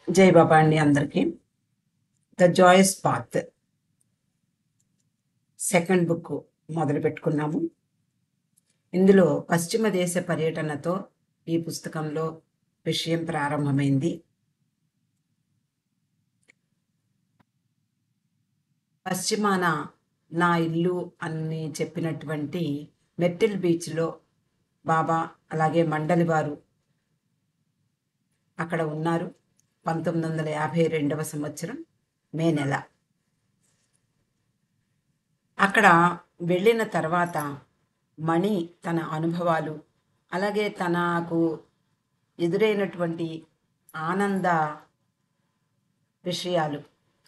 జై బాబా అండి అందరికీ. The Joyce path second book మొదలు పెట్టుకున్నాము. ఇందులో పశ్చిమ దేశ పర్యటనతో ఈ పుస్తకంలో విషయం ప్రారంభమైంది. పశ్చిమాన నా ఇల్లు అని చెప్పినటువంటి మెట్టిల్ బీచ్లో బాబా అలాగే మండలి వారు అక్కడ ఉన్నారు. 1952వ సంవత్సరం మే నెల. అక్కడ వెళ్ళిన తర్వాత మణి తన అనుభవాలు అలాగే తనకు ఎదురైనటువంటి ఆనంద విషయాలు,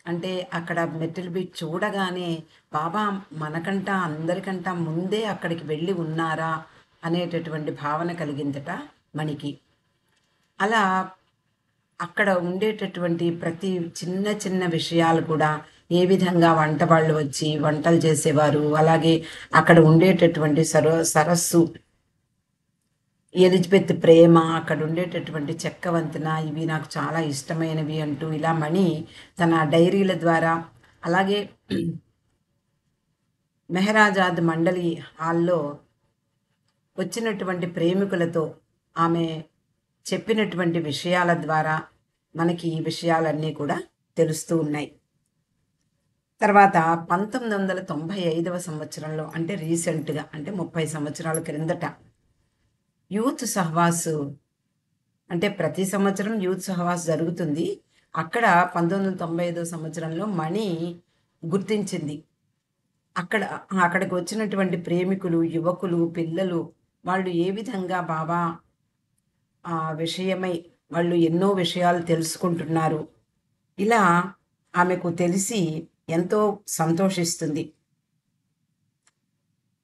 అంటే అక్కడ మెట్టిల్ బీచ్ చూడగానే బాబా మనకంట అందరికంట ముందే అక్కడికి వెళ్ళి ఉన్నారా అనేటటువంటి భావన కలిగిందట మణికి. అలా అక్కడ ఉండేటటువంటి ప్రతి చిన్న చిన్న విషయాలు కూడా, ఏ విధంగా వంట వాళ్ళు వచ్చి వంటలు చేసేవారు, అలాగే అక్కడ ఉండేటటువంటి సరస్సు, ఎలిజబెత్ ప్రేమ, అక్కడ ఉండేటటువంటి చెక్క వంతెన, ఇవి నాకు చాలా ఇష్టమైనవి అంటూ ఇలా మణి తన డైరీల ద్వారా, అలాగే మెహరాజాద్ మండలి హాల్లో వచ్చినటువంటి ప్రేమికులతో ఆమె చెప్పినటువంటి విషయాల ద్వారా మనకి ఈ విషయాలన్నీ కూడా తెలుస్తూ ఉన్నాయి. తర్వాత 1995వ సంవత్సరంలో, అంటే రీసెంట్గా, అంటే 30 సంవత్సరాల క్రిందట యూత్ సహవాస్, అంటే ప్రతి సంవత్సరం యూత్ సహవాస్ జరుగుతుంది. అక్కడ 1995 సంవత్సరంలో మణి గుర్తించింది. అక్కడికి వచ్చినటువంటి ప్రేమికులు, యువకులు, పిల్లలు, వాళ్ళు ఏ విధంగా బాబా విషయమై వాళ్ళు ఎన్నో విషయాలు తెలుసుకుంటున్నారు. ఇలా ఆమెకు తెలిసి ఎంతో సంతోషిస్తుంది.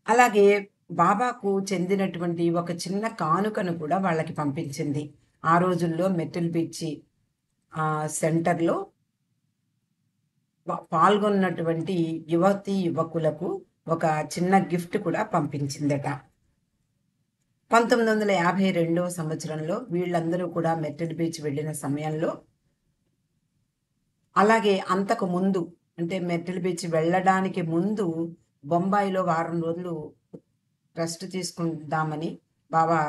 అలాగే బాబాకు చెందినటువంటి ఒక చిన్న కానుకను కూడా వాళ్ళకి పంపించింది. ఆ రోజుల్లో మెట్టిల్ బీచ్ సెంటర్లో పాల్గొన్నటువంటి యువతీ యువకులకు ఒక చిన్న గిఫ్ట్ కూడా పంపించిందట. 1952వ సంవత్సరంలో వీళ్ళందరూ కూడా మెట్టిల్ బీచ్ వెళ్ళిన సమయంలో, అలాగే అంతకు ముందు, అంటే మెట్టిల్ బీచ్ వెళ్ళడానికి ముందు బొంబాయిలో వారం రోజులు రెస్ట్ తీసుకుందామని బాబా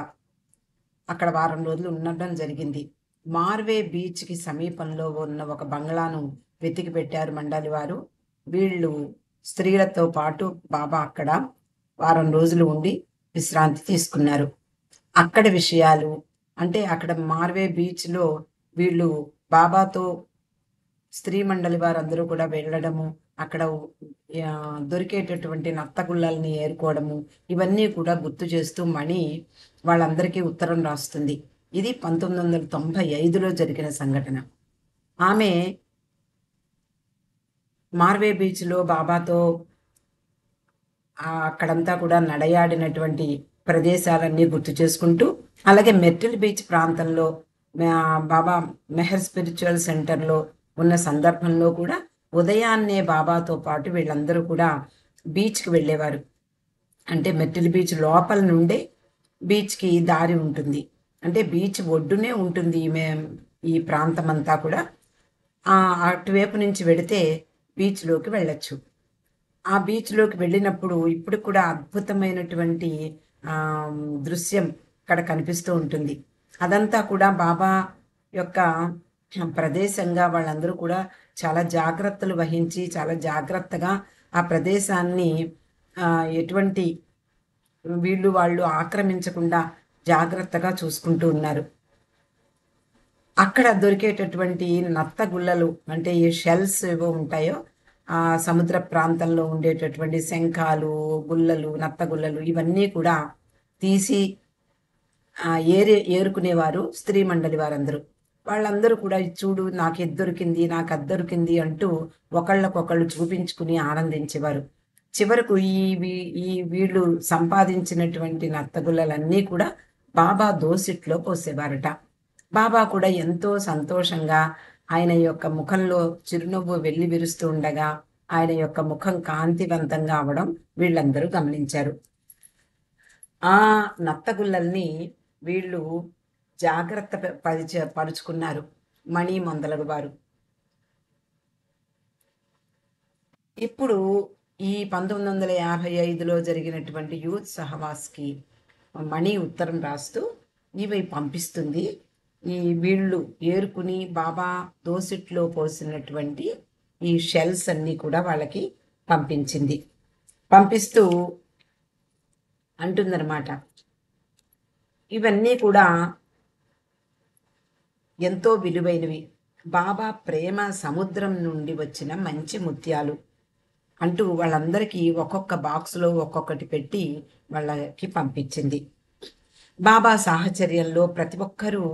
అక్కడ వారం రోజులు ఉండడం జరిగింది. మార్వే బీచ్కి సమీపంలో ఉన్న ఒక బంగ్లాను వెతికి పెట్టారు మండలి వారు. వీళ్ళు స్త్రీలతో పాటు బాబా అక్కడ వారం రోజులు ఉండి విశ్రాంతి తీసుకున్నారు. అక్కడ విషయాలు, అంటే అక్కడ మార్వే బీచ్లో వీళ్ళు బాబాతో స్త్రీ మండలి వారందరూ కూడా వెళ్ళడము, అక్కడ దొరికేటటువంటి నత్తగుళ్ళల్ని ఏరుకోవడము, ఇవన్నీ కూడా గుర్తు చేస్తూ మణి వాళ్ళందరికీ ఉత్తరం రాస్తుంది. ఇది 1995లో జరిగిన సంఘటన. ఆమె మార్వే బీచ్లో బాబాతో అక్కడంతా కూడా నడయాడినటువంటి ప్రదేశాలన్నీ గుర్తు చేసుకుంటూ, అలాగే మెట్టిల్ బీచ్ ప్రాంతంలో బాబా మెహర్ స్పిరిచువల్ సెంటర్లో ఉన్న సందర్భంలో కూడా ఉదయాన్నే బాబాతో పాటు వీళ్ళందరూ కూడా బీచ్కి వెళ్ళేవారు. అంటే మెట్టిల్ బీచ్ లోపల నుండే బీచ్కి దారి ఉంటుంది, అంటే బీచ్ ఒడ్డునే ఉంటుంది ఈ ప్రాంతం అంతా కూడా. అటువైపు నుంచి వెడితే బీచ్లోకి వెళ్ళచ్చు. ఆ బీచ్లోకి వెళ్ళినప్పుడు ఇప్పుడు కూడా అద్భుతమైనటువంటి దృశ్యం ఇక్కడ కనిపిస్తూ ఉంటుంది. అదంతా కూడా బాబా యొక్క ప్రదేశంగా వాళ్ళందరూ కూడా చాలా జాగ్రత్తలు వహించి, చాలా జాగ్రత్తగా ఆ ప్రదేశాన్ని ఎటువంటి వాళ్ళు ఆక్రమించకుండా జాగ్రత్తగా చూసుకుంటూ ఉన్నారు. అక్కడ దొరికేటటువంటి నత్తగుళ్ళలు, అంటే ఈ షెల్స్ ఏవో ఉంటాయో, ఆ సముద్ర ప్రాంతంలో ఉండేటటువంటి శంఖాలు, గుల్లలు, నత్తగుల్లలు, ఇవన్నీ కూడా తీసి ఏరుకునేవారు స్త్రీ మండలి వారందరూ. వాళ్ళందరూ కూడా చూడు నాకు ఇది దొరికింది, నాకు అది దొరికింది అంటూ ఒకళ్ళకొకళ్ళు చూపించుకుని ఆనందించేవారు. చివరకు వీళ్ళు సంపాదించినటువంటి నత్తగుల్లలన్నీ కూడా బాబా దోసిట్లో పోసేవారట. బాబా కూడా ఎంతో సంతోషంగా ఆయన యొక్క ముఖంలో చిరునవ్వు వెళ్ళి విరుస్తూ ఉండగా ఆయన యొక్క ముఖం కాంతివంతంగా అవడం వీళ్ళందరూ గమనించారు. ఆ నత్తగుల్లల్ని వీళ్ళు జాగ్రత్త పరుచుకున్నారు. మణి మొదలగు వారు. ఇప్పుడు ఈ 1955లో జరిగినటువంటి యూత్ సహవాస్కి మణి ఉత్తరం రాస్తూ ఇవి పంపిస్తుంది. వీళ్ళు ఏరుకుని బాబా దోసిట్లో పోసినటువంటి ఈ షెల్స్ అన్నీ కూడా వాళ్ళకి పంపించింది. పంపిస్తూ అంటుందన్నమాట, ఇవన్నీ కూడా ఎంతో విలువైనవి, బాబా ప్రేమ సముద్రం నుండి వచ్చిన మంచి ముత్యాలు అంటూ వాళ్ళందరికీ ఒక్కొక్క బాక్స్లో ఒక్కొక్కటి పెట్టి వాళ్ళకి పంపించింది. బాబా సాహచర్యంలో ప్రతి ఒక్కరూ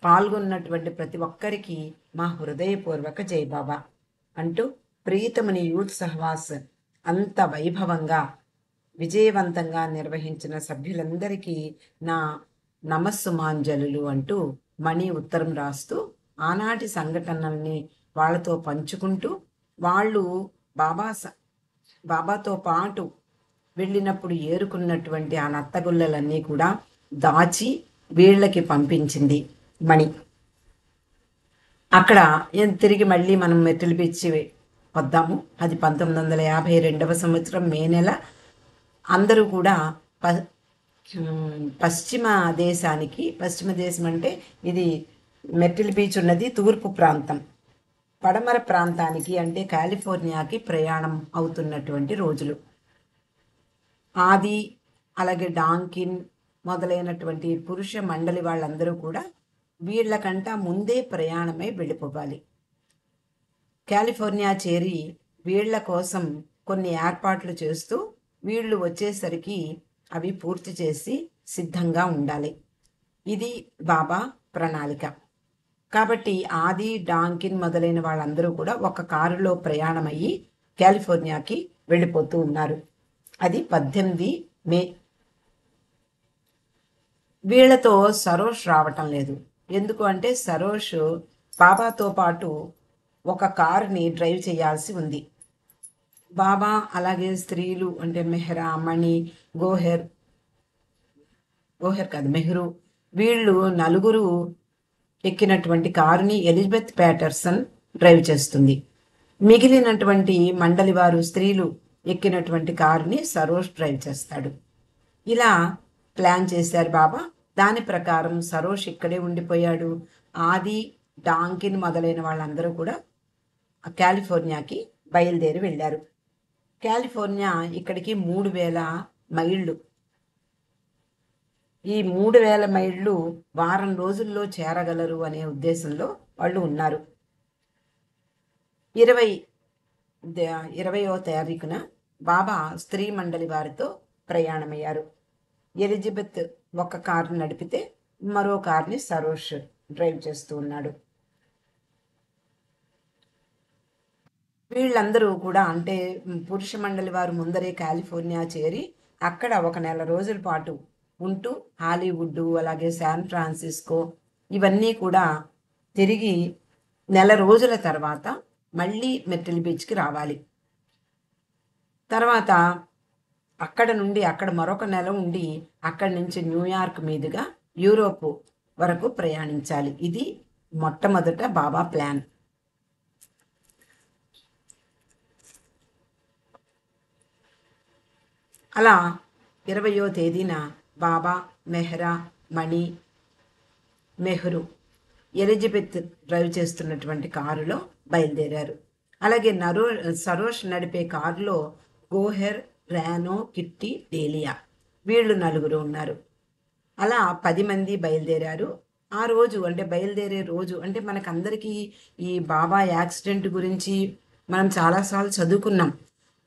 పాల్గొన్నటువంటి ప్రతి ఒక్కరికి మా హృదయపూర్వక జై బాబా అంటూ ప్రీతముని యూత్ సహవాస్ అంత వైభవంగా విజయవంతంగా నిర్వహించిన సభ్యులందరికీ నా నమస్సుమాంజలులు అంటూ మణి ఉత్తరం రాస్తూ ఆనాటి సంఘటనల్ని వాళ్ళతో పంచుకుంటూ వాళ్ళు బాబాతో పాటు వెళ్ళినప్పుడు ఏరుకున్నటువంటి ఆ నత్తగుల్లలన్నీ కూడా దాచి వీళ్ళకి పంపించింది మణి. అక్కడ తిరిగి మళ్ళీ మనం మెట్టులు పిచ్చి వద్దాము. అది 1952వ సంవత్సరం మే నెల. అందరూ కూడా పశ్చిమ దేశం అంటే ఇది మెర్టిల్ బీచ్ ఉన్నది తూర్పు ప్రాంతం, పడమర ప్రాంతానికి అంటే కాలిఫోర్నియాకి ప్రయాణం అవుతున్నటువంటి రోజులు. ఆది అలాగే డాంకిన్ మొదలైనటువంటి పురుష మండలి వాళ్ళందరూ కూడా వీళ్ళకంట ముందే ప్రయాణమై వెళ్ళిపోవాలి. కాలిఫోర్నియా చేరి వీళ్ళ కోసం కొన్ని ఏర్పాట్లు చేస్తూ వీళ్ళు వచ్చేసరికి అవి పూర్తి చేసి సిద్ధంగా ఉండాలి. ఇది బాబా ప్రణాళిక. కాబట్టి ఆది డాంకిన్ మొదలైన వాళ్ళందరూ కూడా ఒక కారులో ప్రయాణమయ్యి కాలిఫోర్నియాకి వెళ్ళిపోతూ ఉన్నారు. అది 18 మే. వీళ్లతో సరోష్ రావటం లేదు. ఎందుకు అంటే సరోష్ బాబాతో పాటు ఒక కారుని డ్రైవ్ చేయాల్సి ఉంది. బాబా అలాగే స్త్రీలు అంటే మెహ్రా, మణి, మెహ్రు వీళ్ళు నలుగురు ఎక్కినటువంటి కారుని ఎలిజబెత్ ప్యాటర్సన్ డ్రైవ్ చేస్తుంది. మిగిలినటువంటి మండలి వారు స్త్రీలు ఎక్కినటువంటి కారుని సరోష్ డ్రైవ్ చేస్తాడు. ఇలా ప్లాన్ చేశారు బాబా. దాని ప్రకారం సరోష్ ఇక్కడే ఉండిపోయాడు. ఆది డాంకిన్ మొదలైన వాళ్ళందరూ కూడా కాలిఫోర్నియాకి బయలుదేరి వెళ్ళారు. కాలిఫోర్నియా ఇక్కడికి 3000 మైళ్ళు. ఈ 3000 మైళ్ళు వారం రోజుల్లో చేరగలరు అనే ఉద్దేశంలో వాళ్ళు ఉన్నారు. 20వ తారీఖున బాబా స్త్రీ మండలి వారితో ప్రయాణమయ్యారు. ఎలిజబెత్ ఒక కారు నడిపితే మరో కార్ని సరోష్ డ్రైవ్ చేస్తూ ఉన్నాడు. వీళ్ళందరూ కూడా అంటే పురుష మండలి వారు ముందరే కాలిఫోర్నియా చేరి అక్కడ ఒక నెల రోజుల పాటు ఉంటూ హాలీవుడ్ అలాగే శాన్ ఫ్రాన్సిస్కో ఇవన్నీ కూడా తిరిగి నెల రోజుల తర్వాత మళ్ళీ మెర్టిల్ బీచ్కి రావాలి. తర్వాత అక్కడ మరొక నెల ఉండి అక్కడి నుంచి న్యూయార్క్ మీదుగా యూరోప్ వరకు ప్రయాణించాలి. ఇది మొట్టమొదట బాబా ప్లాన్. అలా 20వ తేదీన బాబా, మెహ్రా, మణి, మెహ్రు ఎలిజబెత్ డ్రైవ్ చేస్తున్నటువంటి కారులో బయలుదేరారు. అలాగే సరోష్ నడిపే కారులో గోహెర్, రానో, కిట్టి, డేలియా వీళ్ళు నలుగురు ఉన్నారు. అలా 10 మంది బయలుదేరారు. ఆ రోజు అంటే బయలుదేరే రోజు అంటే మనకందరికీ ఈ బాబా యాక్సిడెంట్ గురించి మనం చాలాసార్లు చదువుకున్నాం.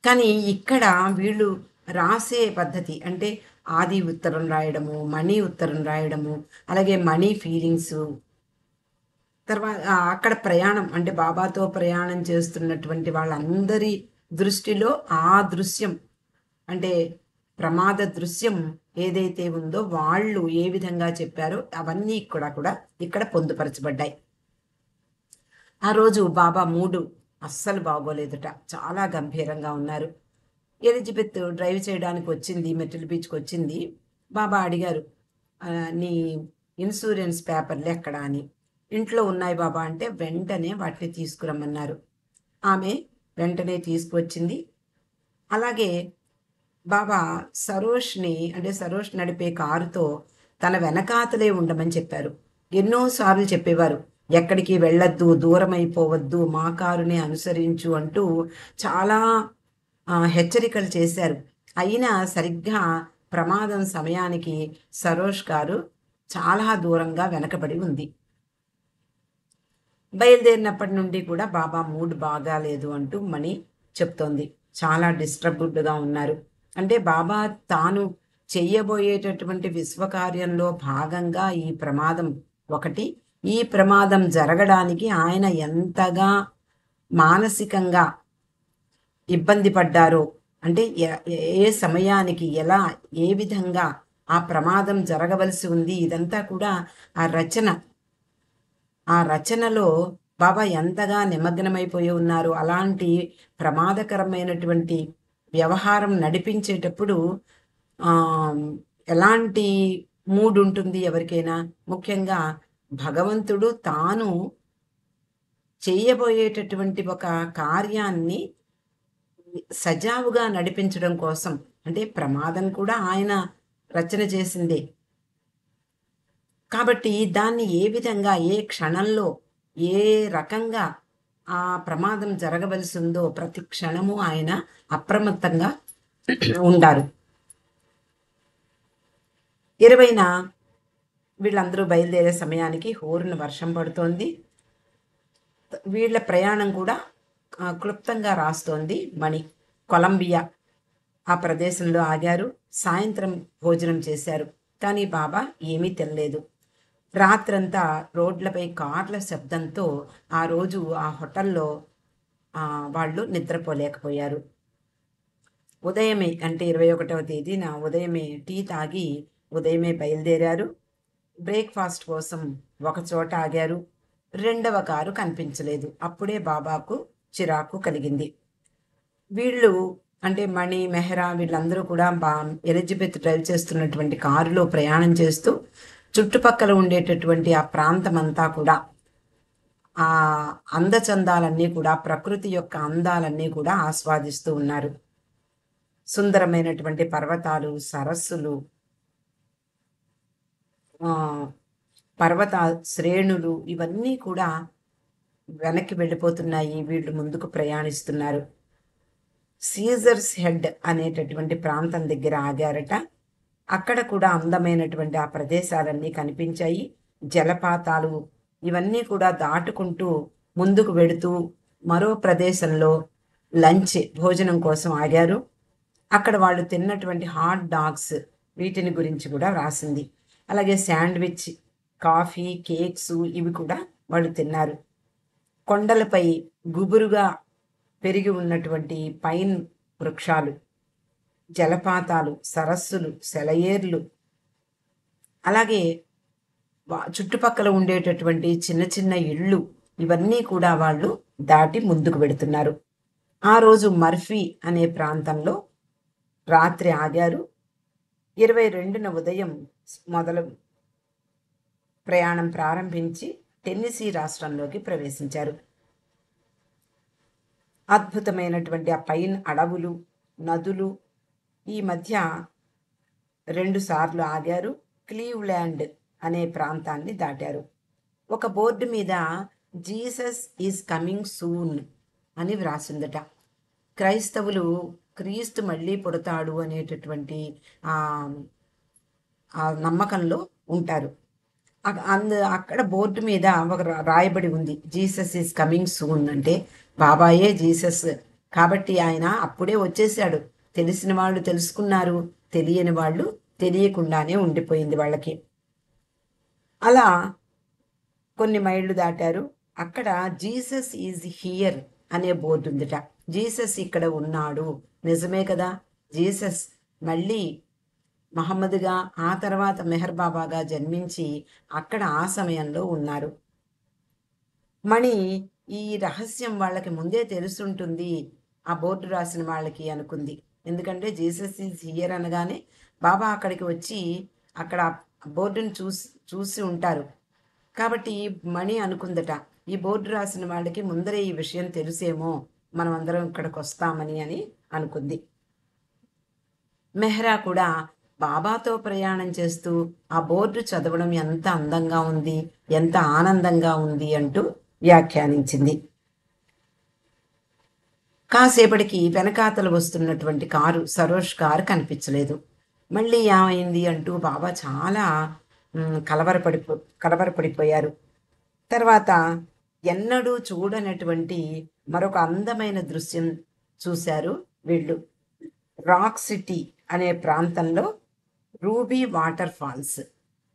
కానీ ఇక్కడ వీళ్ళు రాసే పద్ధతి అంటే ఆది ఉత్తరం రాయడము, మణి ఉత్తరం రాయడము, అలాగే మణి ఫీలింగ్స్, తర్వాత అక్కడ ప్రయాణం అంటే బాబాతో ప్రయాణం చేస్తున్నటువంటి వాళ్ళందరి దృష్టిలో ఆ దృశ్యం అంటే ప్రమాద దృశ్యం ఏదైతే ఉందో వాళ్ళు ఏ విధంగా చెప్పారో అవన్నీ కూడా ఇక్కడ పొందుపరచబడ్డాయి. ఆ రోజు బాబా మూడు అస్సలు బాగోలేదుట, చాలా గంభీరంగా ఉన్నారు. ఎలిజబెత్ డ్రైవ్ చేయడానికి వచ్చింది, మెర్టిల్ బీచ్కి వచ్చింది. బాబా అడిగారు, నీ ఇన్సూరెన్స్ పేపర్లు ఎక్కడా అని. ఇంట్లో ఉన్నాయి బాబా అంటే వెంటనే వాటిని తీసుకురమ్మన్నారు. ఆమె వెంటనే తీసుకువచ్చింది. అలాగే బాబా సరోష్ని అంటే సరోష్ నడిపే కారుతో తన వెనకాతలే ఉండమని చెప్పారు. ఎన్నోసార్లు చెప్పేవారు, ఎక్కడికి వెళ్ళొద్దు, దూరం అయిపోవద్దు, మా కారునే అనుసరించు అంటూ చాలా హెచ్చరికలు చేశారు. అయినా సరిగ్గా ప్రమాదం సమయానికి సరోష్ కారు చాలా దూరంగా వెనకబడి ఉంది. బయలుదేరినప్పటి నుండి కూడా బాబా మూడ్ బాగాలేదు అంటూ మణి చెప్తోంది. చాలా డిస్టర్బ్డ్గా ఉన్నారు. అంటే బాబా తాను చెయ్యబోయేటటువంటి విశ్వకార్యంలో భాగంగా ఈ ప్రమాదం ఒకటి. ఈ ప్రమాదం జరగడానికి ఆయన ఎంతగా మానసికంగా ఇబ్బంది పడ్డారో, అంటే ఏ సమయానికి ఎలా ఏ విధంగా ఆ ప్రమాదం జరగవలసి ఉంది, ఇదంతా కూడా ఆ రచనలో బాబా ఎంతగా నిమగ్నమైపోయి ఉన్నారు. అలాంటి ప్రమాదకరమైనటువంటి వ్యవహారం నడిపించేటప్పుడు ఎలాంటి మూడ్ ఉంటుంది ఎవరికైనా. ముఖ్యంగా భగవంతుడు తాను చేయబోయేటటువంటి ఒక కార్యాన్ని సజావుగా నడిపించడం కోసం, అంటే ప్రమాదం కూడా ఆయన రచన చేసిందే కాబట్టి దాన్ని ఏ విధంగా ఏ క్షణంలో ఏ రకంగా ఆ ప్రమాదం జరగవలసి ఉందో ప్రతి క్షణము ఆయన అప్రమత్తంగా ఉండారు. 20న వీళ్ళందరూ బయలుదేరే సమయానికి హోరున వర్షం పడుతోంది. వీళ్ళ ప్రయాణం కూడా క్లుప్తంగా రాస్తోంది మణి. కొలంబియా ఆ ప్రదేశంలో ఆగారు. సాయంత్రం భోజనం చేశారు. కానీ బాబా ఏమీ తినలేదు. రాత్రంతా రోడ్లపై కార్ల శబ్దంతో ఆ రోజు ఆ హోటల్లో వాళ్ళు నిద్రపోలేకపోయారు. ఉదయమే అంటే 21వ తేదీన ఉదయమే టీ తాగి ఉదయమే బయలుదేరారు. బ్రేక్ఫాస్ట్ కోసం ఒక చోట ఆగారు. రెండవ కారు కనిపించలేదు. అప్పుడే బాబాకు చిరాకు కలిగింది. వీళ్ళు అంటే మణి, మెహరా వీళ్ళందరూ కూడా ఎలిజబెత్ డ్రైవ్ చేస్తున్నటువంటి కారులో ప్రయాణం చేస్తూ చుట్టుపక్కల ఉండేటటువంటి ఆ ప్రాంతం అంతా కూడా ఆ అందచందాలన్నీ కూడా, ప్రకృతి యొక్క అందాలన్నీ కూడా ఆస్వాదిస్తూ ఉన్నారు. సుందరమైనటువంటి పర్వతాలు, సరస్సులు, పర్వత శ్రేణులు ఇవన్నీ కూడా వెనక్కి వెళ్ళిపోతున్నాయి. వీళ్ళు ముందుకు ప్రయాణిస్తున్నారు. సీజర్స్ హెడ్ అనేటటువంటి ప్రాంతం దగ్గర ఆగారట. అక్కడ కూడా అందమైనటువంటి ఆ ప్రదేశాలన్నీ కనిపించాయి. జలపాతాలు ఇవన్నీ కూడా దాటుకుంటూ ముందుకు వెడుతూ మరో ప్రదేశంలో భోజనం కోసం ఆగారు. అక్కడ వాళ్ళు తిన్నటువంటి హాట్ డాగ్స్ వీటిని గురించి కూడా రాసింది. అలాగే శాండ్విచ్, కాఫీ, కేక్స్ ఇవి కూడా వాళ్ళు తిన్నారు. కొండలపై గుబురుగా పెరిగి ఉన్నటువంటి పైన్ వృక్షాలు, జలపాతాలు, సరస్సులు, సెలయేర్లు, అలాగే చుట్టుపక్కల ఉండేటటువంటి చిన్న చిన్న ఇళ్ళు ఇవన్నీ కూడా వాళ్ళు దాటి ముందుకు వెడుతున్నారు. ఆ రోజు మర్ఫీ అనే ప్రాంతంలో రాత్రి ఆగారు. 22న ఉదయం ప్రయాణం ప్రారంభించి టెన్నెసీ రాష్ట్రంలోకి ప్రవేశించారు. అద్భుతమైనటువంటి ఆ పైన్ అడవులు, నదులు ఈ మధ్య 2 సార్లు ఆగారు. క్లీవ్ల్యాండ్ అనే ప్రాంతాన్ని దాటారు. ఒక బోర్డు మీద జీసస్ ఈజ్ కమింగ్ సూన్ అని వ్రాసిందట. క్రైస్తవులు క్రీస్తు మళ్ళీ పుడతాడు అనేటటువంటి నమ్మకంలో ఉంటారు. అక్కడ బోర్డు మీద ఒక రాయబడి ఉంది, జీసస్ ఈజ్ కమింగ్ సూన్. అంటే బాబాయే జీసస్ కాబట్టి ఆయన అప్పుడే వచ్చేసాడు. తెలిసిన వాళ్ళు తెలుసుకున్నారు, తెలియని వాళ్ళు తెలియకుండానే ఉండిపోయింది వాళ్ళకి. అలా కొన్ని మైళ్ళు దాటారు. అక్కడ జీసస్ ఈజ్ హియర్ అనే బోర్డు ఉందిట. జీసస్ ఇక్కడ ఉన్నాడు. నిజమే కదా, జీసస్ మళ్ళీ మహమ్మద్గా ఆ తర్వాత మెహర్ బాబాగా జన్మించి అక్కడ ఆ సమయంలో ఉన్నారు. మణి ఈ రహస్యం వాళ్ళకి ముందే తెలుసుంటుంది ఆ బోర్డు రాసిన వాళ్ళకి అనుకుంది. ఎందుకంటే జీసస్ ఈజ్ హియర్ అనగానే బాబా అక్కడికి వచ్చి అక్కడ బోర్డును చూసి ఉంటారు. కాబట్టి మణి అనుకుందట, ఈ బోర్డు రాసిన వాళ్ళకి ముందరే ఈ విషయం తెలుసేమో, మనం అందరం ఇక్కడికి వస్తామని అని అనుకుంది. మెహ్రా కూడా బాబాతో ప్రయాణం చేస్తూ ఆ బోర్డు చదవడం ఎంత అందంగా ఉంది, ఎంత ఆనందంగా ఉంది అంటూ వ్యాఖ్యానించింది. కాసేపటికి వెనకాతలు వస్తున్నటువంటి కారు, సరోష్ కారు కనిపించలేదు. మళ్ళీ ఏమైంది అంటూ బాబా చాలా కలవరపడిపోయారు. తర్వాత ఎన్నడూ చూడనటువంటి మరొక అందమైన దృశ్యం చూశారు వీళ్ళు. రాక్ సిటీ అనే ప్రాంతంలో ruby water falls.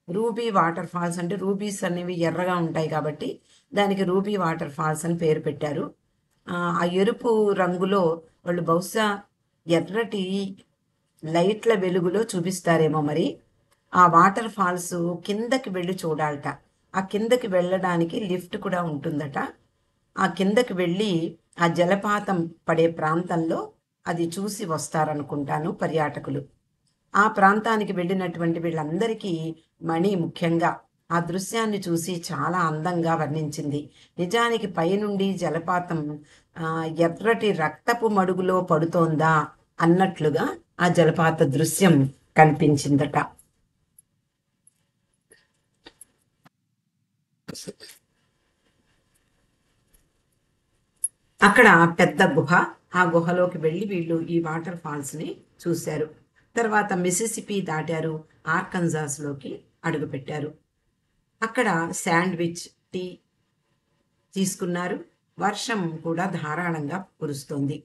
Ruby water falls అంటే రూబీస్ అనేవి ఎర్రగా ఉంటాయి కాబట్టి దానికి రూబీ వాటర్ ఫాల్స్ అని పేరు పెట్టారు. ఆ ఎరుపు రంగులో వాళ్ళు బహుశా ఎర్రటి లైట్ల వెలుగులో చూపిస్తారేమో మరి. ఆ వాటర్ ఫాల్స్ కిందకి వెళ్ళి చూడాలట. ఆ కిందకి వెళ్ళడానికి లిఫ్ట్ కూడా ఉంటుందట. ఆ కిందకి వెళ్ళి ఆ జలపాతం పడే ప్రాంతంలో అది చూసి వస్తారనుకుంటాను పర్యాటకులు. ఆ ప్రాంతానికి వెళ్ళినటువంటి వీళ్ళందరికీ మణి ముఖ్యంగా ఆ దృశ్యాన్ని చూసి చాలా అందంగా వర్ణించింది. నిజానికి పైనుండి జలపాతం ఎర్రటి రక్తపు మడుగులో పడుతోందా అన్నట్లుగా ఆ జలపాత దృశ్యం కనిపించిందట. అక్కడ పెద్ద గుహ. ఆ గుహలోకి వెళ్ళి వీళ్ళు ఈ వాటర్ ఫాల్స్ని చూశారు. తర్వాత మిసిసిపి దాటారు, ఆర్కన్సాస్లోకి అడుగుపెట్టారు. అక్కడ శాండ్విచ్, టీ తీసుకున్నారు. వర్షం కూడా ధారాళంగా కురుస్తోంది.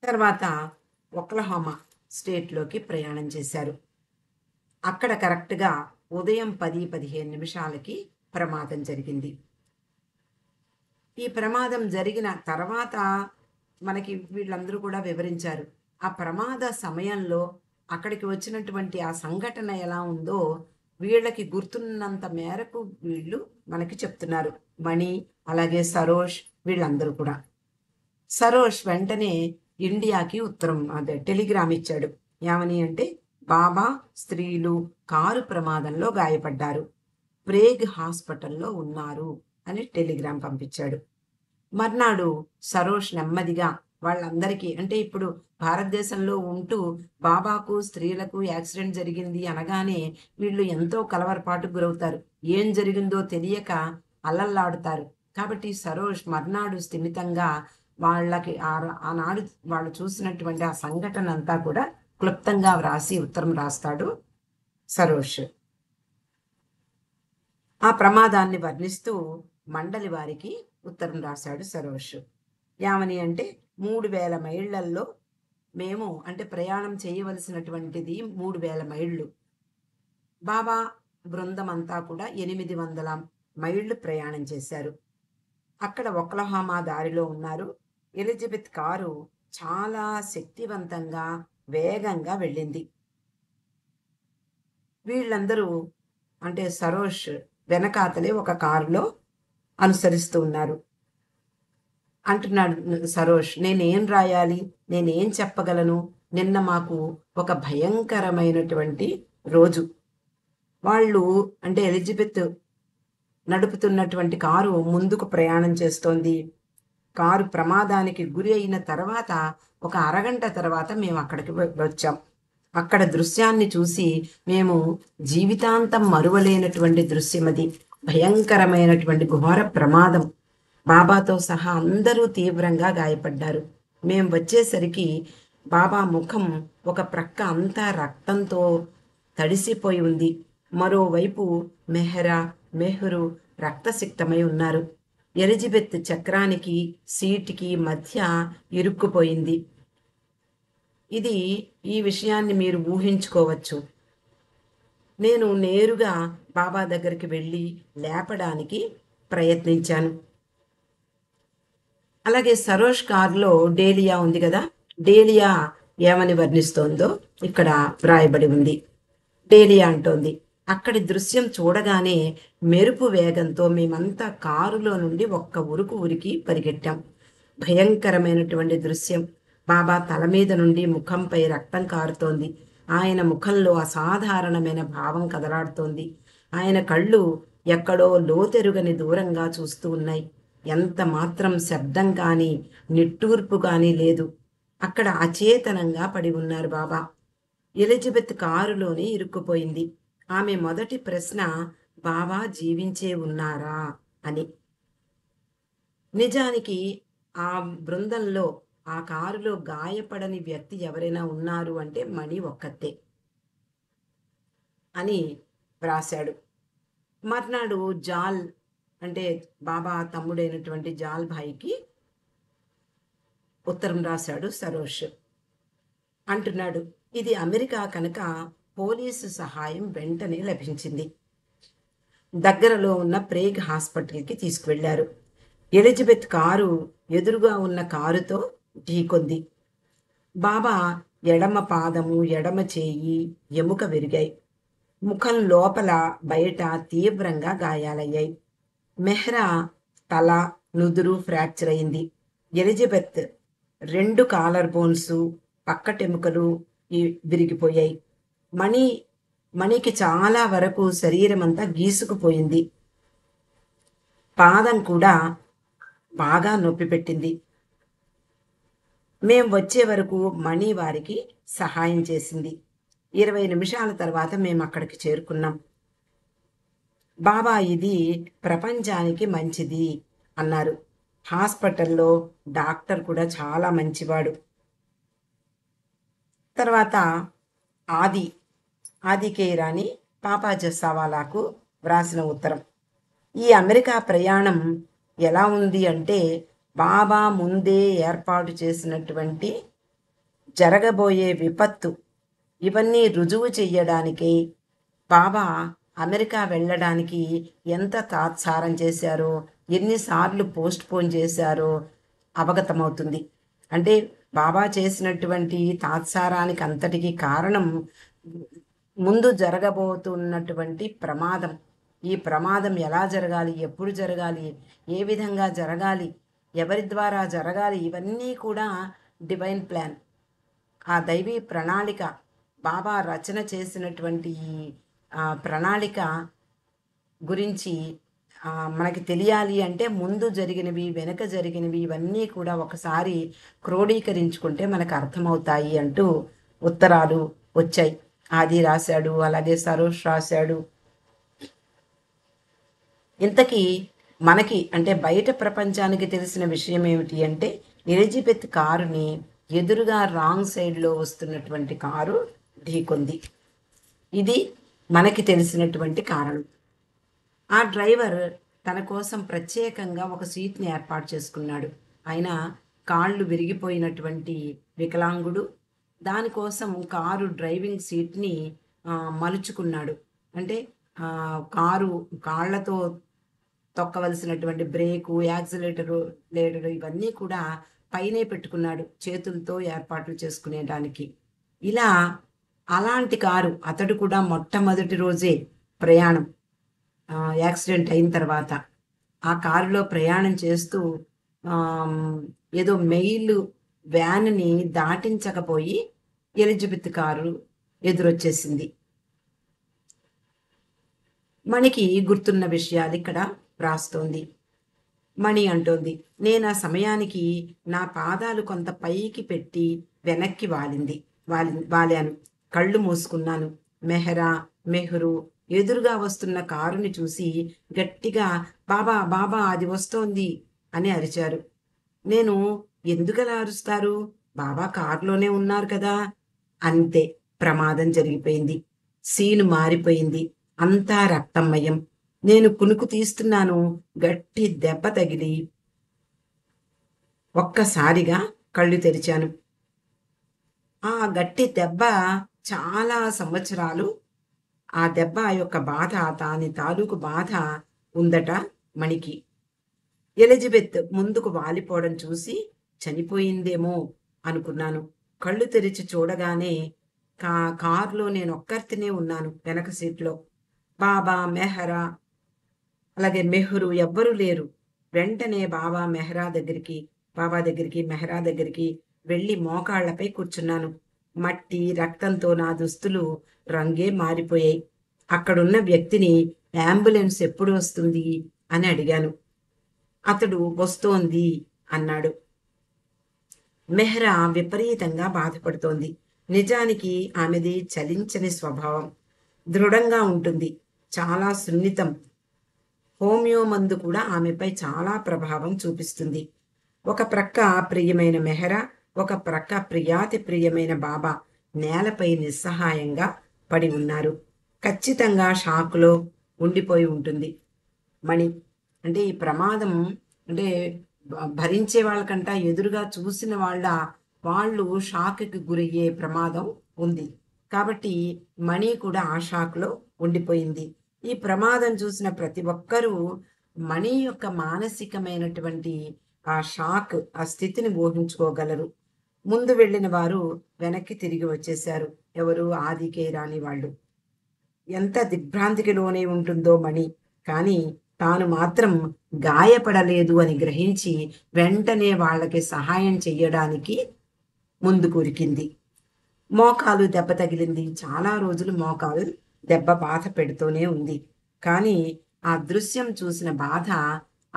తర్వాత ఒక్లహోమా స్టేట్లోకి ప్రయాణం చేశారు. అక్కడ కరెక్ట్గా ఉదయం 10-15 నిమిషాలకి ప్రమాదం జరిగింది. ఈ ప్రమాదం జరిగిన తర్వాత మనకి వీళ్ళందరూ కూడా వివరించారు. ఆ ప్రమాద సమయంలో అక్కడికి వచ్చినటువంటి ఆ సంఘటన ఎలా ఉందో వీళ్ళకి గుర్తున్నంత మేరకు వీళ్ళు మనకి చెప్తున్నారు. మణి, అలాగే సరోష్, వీళ్ళందరూ కూడా. సరోష్ వెంటనే ఇండియాకి ఉత్తరం, అదే టెలిగ్రామ్ ఇచ్చాడు. ఏమని అంటే, బాబా స్త్రీలు కారు ప్రమాదంలో గాయపడ్డారు, ప్రేగ్ హాస్పిటల్లో ఉన్నారు అని టెలిగ్రామ్ పంపించాడు. మర్నాడు సరోష్ నెమ్మదిగా వాళ్ళందరికీ, అంటే ఇప్పుడు భారతదేశంలో ఉంటూ బాబాకు స్త్రీలకు యాక్సిడెంట్ జరిగింది అనగానే వీళ్ళు ఎంతో కలవరపాటుకు గురవుతారు. ఏం జరిగిందో తెలియక అల్లల్లాడుతారు. కాబట్టి సరోష్ మర్నాడు స్థిమితంగా వాళ్ళకి ఆనాడు వాళ్ళు చూసినటువంటి ఆ సంఘటన అంతా కూడా క్లుప్తంగా వ్రాసి ఉత్తరం రాస్తాడు సరోష్. ఆ ప్రమాదాన్ని వర్ణిస్తూ మండలి వారికి ఉత్తరం రాశాడు సరోష్. ఏమని అంటే, 3000 మైళ్ళల్లో మేము, అంటే ప్రయాణం చేయవలసినటువంటిది 3000 మైళ్ళు. బాబా బృందం అంతా కూడా 800 మైళ్ళు ప్రయాణం చేశారు. అక్కడ ఒక్లహోమా దారిలో ఉన్నారు. ఎలిజబెత్ కారు చాలా శక్తివంతంగా వేగంగా వెళ్ళింది. వీళ్ళందరూ, అంటే సరోష్ వెనకాతలే ఒక కారులో అనుసరిస్తూ ఉన్నారు. అంటున్నాడు సరోష్, నేనేం రాయాలి, నేనేం చెప్పగలను, నిన్న మాకు ఒక భయంకరమైనటువంటి రోజు. వాళ్ళు, అంటే ఎలిజబెత్ నడుపుతున్నటువంటి కారు ముందుకు ప్రయాణం చేస్తోంది. కారు ప్రమాదానికి గురి అయిన తర్వాత ఒక అరగంట తర్వాత మేము అక్కడికి వచ్చాం. అక్కడ దృశ్యాన్ని చూసి మేము జీవితాంతం మరువలేనటువంటి దృశ్యం అది. భయంకరమైనటువంటి ఘోర ప్రమాదం. బాబాతో సహా అందరూ తీవ్రంగా గాయపడ్డారు. మేం వచ్చేసరికి బాబా ముఖం ఒక ప్రక్క అంతా రక్తంతో తడిసిపోయి ఉంది. మరోవైపు మెహ్రు రక్తసిక్తమై ఉన్నారు. ఎలిజబెత్ చక్రానికి సీటుకి మధ్య ఇరుక్కుపోయింది. ఈ విషయాన్ని మీరు ఊహించుకోవచ్చు. నేను నేరుగా బాబా దగ్గరికి వెళ్ళి లేపడానికి ప్రయత్నించాను. అలాగే సరోష్ కారులో డేలియా ఉంది కదా, డేలియా ఏమని వర్ణిస్తోందో ఇక్కడ వ్రాయబడి ఉంది. డేలియా అంటోంది, అక్కడి దృశ్యం చూడగానే మెరుపు వేగంతో మేమంతా కారులో నుండి ఒక్క ఉరికి పరిగెట్టాం. భయంకరమైనటువంటి దృశ్యం. బాబా తల మీద నుండి ముఖంపై రక్తం కారుతోంది. ఆయన ముఖంలో అసాధారణమైన భావం కదలాడుతోంది. ఆయన కళ్ళు ఎక్కడో లోతెరుగని దూరంగా చూస్తూ ఉన్నాయి. ఎంత మాత్రం శబ్దం కానీ నిట్టూర్పు కానీ లేదు. అక్కడ అచేతనంగా పడి ఉన్నారు బాబా. ఎలిజబెత్ కారులోనే ఇరుక్కుపోయింది. ఆమె మొదటి ప్రశ్న, బాబా జీవించే ఉన్నారా అని. నిజానికి ఆ బృందంలో, ఆ కారులో గాయపడని వ్యక్తి ఎవరైనా ఉన్నారు అంటే మణి ఒక్కతే అని వ్రాశాడు. మర్నాడు జాల్ అంటే బాబా తమ్ముడైనటువంటి జాల్ భాయికి ఉత్తరం రాశాడు సరోష్. అంటున్నాడు, ఇది అమెరికా కనుక పోలీసు సహాయం వెంటనే లభించింది. దగ్గరలో ఉన్న ప్రేగ్ హాస్పిటల్కి తీసుకువెళ్లారు. ఎలిజబెత్ కారు ఎదురుగా ఉన్న కారుతో ఢీకొంది. బాబా ఎడమ పాదము, ఎడమ చేయి, ఎముక విరిగాయి. ముఖం లోపల బయట తీవ్రంగా గాయాలయ్యాయి. మెహ్రా తల, నుదురు ఫ్రాక్చర్ అయింది. ఎలిజబెత్ 2 కాలర్ బోన్స్, పక్కటెముకలు విరిగిపోయాయి. మణికి చాలా వరకు శరీరం అంతా గీసుకుపోయింది. పాదం కూడా బాగా నొప్పి పెట్టింది. మేం వచ్చే వరకు మణి వారికి సహాయం చేసింది. 20 నిమిషాల తర్వాత మేము అక్కడికి చేరుకున్నాం. బాబా ఇది ప్రపంచానికి మంచిది అన్నారు. హాస్పిటల్లో డాక్టర్ కూడా చాలా మంచివాడు. తర్వాత ఆది కేరాని పాపా జస్సావాలాకు వ్రాసిన ఉత్తరం. ఈ అమెరికా ప్రయాణం ఎలా ఉంది అంటే, బాబా ముందే ఏర్పాటు చేసినటువంటి జరగబోయే విపత్తు ఇవన్నీ రుజువు చెయ్యడానికి బాబా అమెరికా వెళ్ళడానికి ఎంత తాత్సారం చేశారో, ఎన్నిసార్లు పోస్ట్ పోన్ చేశారో అవగతమవుతుంది. అంటే బాబా చేసినటువంటి తాత్సారానికి అంతటికి కారణం ముందు జరగబోతున్నటువంటి ప్రమాదం. ఈ ప్రమాదం ఎలా జరగాలి, ఎప్పుడు జరగాలి, ఏ విధంగా జరగాలి, ఎవరి ద్వారా జరగాలి, ఇవన్నీ కూడా డివైన్ ప్లాన్, ఆ దైవీ ప్రణాళిక. బాబా రచన చేసినటువంటి ప్రణాళిక గురించి మనకి తెలియాలి అంటే ముందు జరిగినవి, వెనుక జరిగినవి ఇవన్నీ కూడా ఒకసారి క్రోడీకరించుకుంటే మనకు అర్థమవుతాయి అంటూ ఉత్తరాలు వచ్చాయి. ఆది రాశాడు, అలాగే సరోష్ రాశాడు. ఇంతకీ మనకి అంటే బయట ప్రపంచానికి తెలిసిన విషయం ఏమిటి అంటే, ఎలిజబెత్ కారుని ఎదురుగా రాంగ్ సైడ్లో వస్తున్నటువంటి కారు ఢీకొంది. ఇది మనకి తెలిసినటువంటి కారణం. ఆ డ్రైవర్ తన కోసం ప్రత్యేకంగా ఒక సీట్ని ఏర్పాటు చేసుకున్నాడు. ఆయన కాళ్ళు విరిగిపోయినటువంటి వికలాంగుడు. దానికోసం కారు డ్రైవింగ్ సీట్ని మలుచుకున్నాడు. అంటే కారు కాళ్లతో తొక్కవలసినటువంటి బ్రేకు, యాక్సిలేటరు, లేడరు ఇవన్నీ కూడా పైనే పెట్టుకున్నాడు, చేతులతో ఏర్పాట్లు చేసుకునేదానికి. ఇలా అలాంటి కారు అతడు కూడా మొట్టమొదటి రోజే ప్రయాణం యాక్సిడెంట్ అయిన తర్వాత ఆ కారులో ప్రయాణం చేస్తూ ఏదో మెయిల్ వ్యాన్ని దాటించకపోయి ఎలిజబెత్ కారు ఎదురొచ్చేసింది. మణికి గుర్తున్న విషయాలు ఇక్కడ రాస్తోంది. మణి అంటోంది, నేను ఆ సమయానికి నా పాదాలు కొంత పైకి పెట్టి వెనక్కి వాలాను. కళ్ళు మూసుకున్నాను. మెహ్రు ఎదురుగా వస్తున్న కారుని చూసి గట్టిగా బాబా బాబా అది వస్తోంది అని అరిచారు. నేను ఎందుకలా అరుస్తారు, బాబా కారులోనే ఉన్నారు కదా. అంతే, ప్రమాదం జరిగిపోయింది. సీను మారిపోయింది. అంతా రక్తమయం. నేను కునుకు తీస్తున్నాను. గట్టి దెబ్బ తగిలి ఒక్కసారిగా కళ్ళు తెరిచాను. ఆ గట్టి దెబ్బ చాలా సంవత్సరాలు ఆ దెబ్బ యొక్క బాధ, దాని తాలూకు బాధ ఉందట మణికి. ఎలిజబెత్ ముందుకు వాలిపోవడం చూసి చనిపోయిందేమో అనుకున్నాను. కళ్ళు తెరిచి చూడగానే కారులో నేను ఒక్కరితోనే ఉన్నాను, వెనక సీట్లో. బాబా, మెహ్రా అలాగే మెహ్రు ఎవ్వరూ లేరు. వెంటనే బాబా దగ్గరికి మెహ్రా దగ్గరికి వెళ్ళి మోకాళ్లపై కూర్చున్నాను. మట్టి, రక్తంతో నా దుస్తులు రంగే మారిపోయాయి. అక్కడున్న వ్యక్తిని అంబులెన్స్ ఎప్పుడు వస్తుంది అని అడిగాను. అతడు వస్తోంది అన్నాడు. మెహ్రా విపరీతంగా బాధపడుతోంది. నిజానికి ఆమెది చలించని స్వభావం. దృఢంగా ఉంటుంది. చాలా సున్నితం. హోమియో మందు కూడా ఆమెపై చాలా ప్రభావం చూపిస్తుంది. ఒక ప్రక్క ప్రియమైన మెహరా, ఒక ప్రక్క ప్రియాతి ప్రియమైన బాబా నేలపై నిస్సహాయంగా పడి ఉన్నారు. ఖచ్చితంగా షాక్లో ఉండిపోయి ఉంటుంది మణి. అంటే ఈ ప్రమాదం అంటే భరించే వాళ్ళకంట ఎదురుగా చూసిన వాళ్ళు షాక్కి గురయ్యే ప్రమాదం ఉంది. కాబట్టి మణి కూడా ఆ షాక్లో ఉండిపోయింది. ఈ ప్రమాదం చూసిన ప్రతి ఒక్కరూ మణి యొక్క మానసికమైనటువంటి ఆ షాక్, ఆ స్థితిని ఊహించుకోగలరు. ముందు వెళ్ళిన వారు వెనక్కి తిరిగి వచ్చేశారు. ఎవరు? ఆదికే రాని వాళ్ళు. ఎంత దిగ్భ్రాంతికి లోనై ఉంటుందో మణి. కానీ తాను మాత్రం గాయపడలేదు అని గ్రహించి వెంటనే వాళ్ళకి సహాయం చెయ్యడానికి ముందుకురికింది. మోకాలు దెబ్బ తగిలింది. చాలా రోజులు మోకాలు దెబ్బ బాధ పెడుతూనే ఉంది. కానీ ఆ దృశ్యం చూసిన బాధ,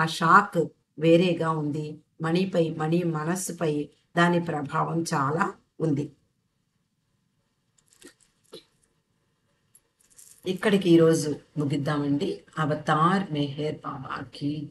ఆ షాక్ వేరేగా ఉంది. మణి మనస్సుపై దాని ప్రభావం చాలా ఉంది. ఇక్కడికి ఈరోజు ముగిద్దామండి. అవతార్ మెహర్ బాబాకి